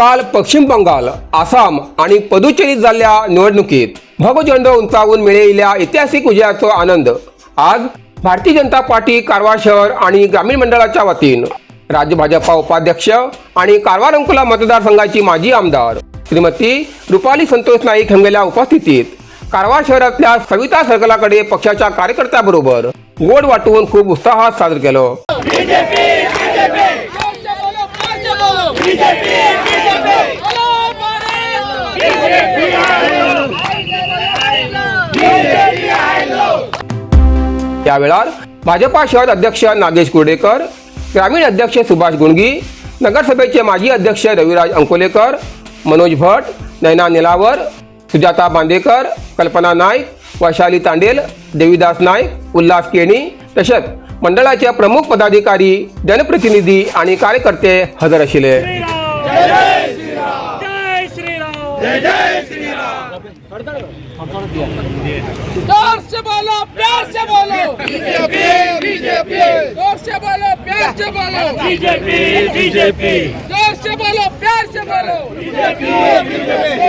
काल पश्चिम बंगाल, आसाम आणि पुदुचेरीत झालेल्या निवडणुकीत भगझेंडो उंचावून मिळालेल्या ऐतिहासिक विजयाचा आनंद आज भारतीय जनता पार्टी कारवार शहर आणि ग्रामीण मंडळाच्या वतीनं राज्य भाजपा उपाध्यक्ष आणि कारवार अंकोला मतदारसंघाची माजी आमदार श्रीमती रुपाली संतोष नाईक यांच्या उपस्थितीत कारवार शहरातल्या सविता सर्कलाकडे पक्षाच्या कार्यकर्त्यांबरोबर गोड वाटून खूप उत्साहात साजरं केलं. यावेळी भाजपा शहर अध्यक्ष नागेश कुर्डेकर, ग्रामीण अध्यक्ष सुभाष गुणगी, नगरसभेचे माजी अध्यक्ष रविराज अंकोलेकर, मनोज भट, नैना निलावर, सुजाता बांदेकर, कल्पना नाईक, वैशाली तांडेल, देवीदास नाईक, उल्हास केणी तसेच मंडळाचे प्रमुख पदाधिकारी, जनप्रतिनिधी आणि कार्यकर्ते हजर असले. जोर से बोलो, प्यार से बोलो, बीजेपी बीजेपी. जोर से बोलो, प्यार से बोलो, बीजेपी बीजेपी. जोर से बोलो, प्यार से बोलो, बीजेपी बीजेपी. BJP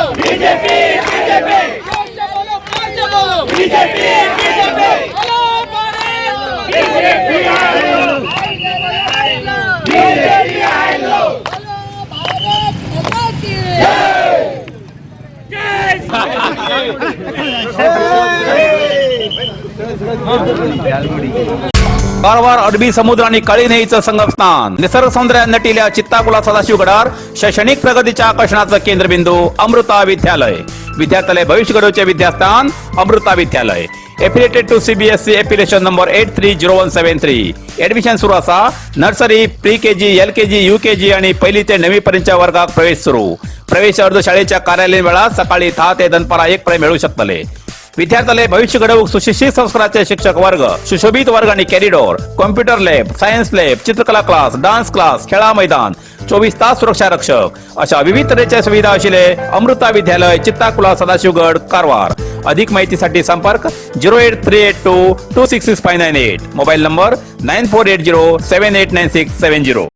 BJP. जोर से बोलो, प्यार से बोलो, बीजेपी बीजेपी. बोलो भारत बीजेपी आलो, बीजेपी आलो. कारवार अरबी समुद्र आणि काळी नदीचं संगमस्थान, निसर्ग सौंदर्याने नटलेल्या चित्ताकुला सदाशिवगडावर शैक्षणिक प्रगतीच्या आकर्षणाचं केंद्रबिंदू अमृता विद्यालय. विद्यार्थ्यालय भविष्य घडवचे विद्यास्थान Amrita Vidyalaya. Affiliated to CBSE application number 830173. Admission सुरू असा. Nursery, pre KG, LKG, UKG आणि पहिली ते 9वी पर्यंतच्या वर्गात प्रवेश सुरू. प्रवेश अर्ज शाळेच्या कार्यालयीन वेळा सकाळी 10 ते दनपारा 1 पर्यंत मिळू शकतले. विद्यार्थ्यालय भविष्य घडवूक सुशिक्षित संस्काराचे शिक्षक वर्ग, सुशोभित वर्ग आणि corridor, computer lab, science lab, चित्रकला क्लास, डान्स क्लास, खेळा मैदान, 24 तास सुरक्षा रक्षक अशा विविध तऱ्हेच्या सुविधा असलेले अमृता विद्यालय, चित्ताकुला, सदाशिवगड, कारवार. अधिक माहितीसाठी संपर्क 08382266598. Mobile number 9480789670.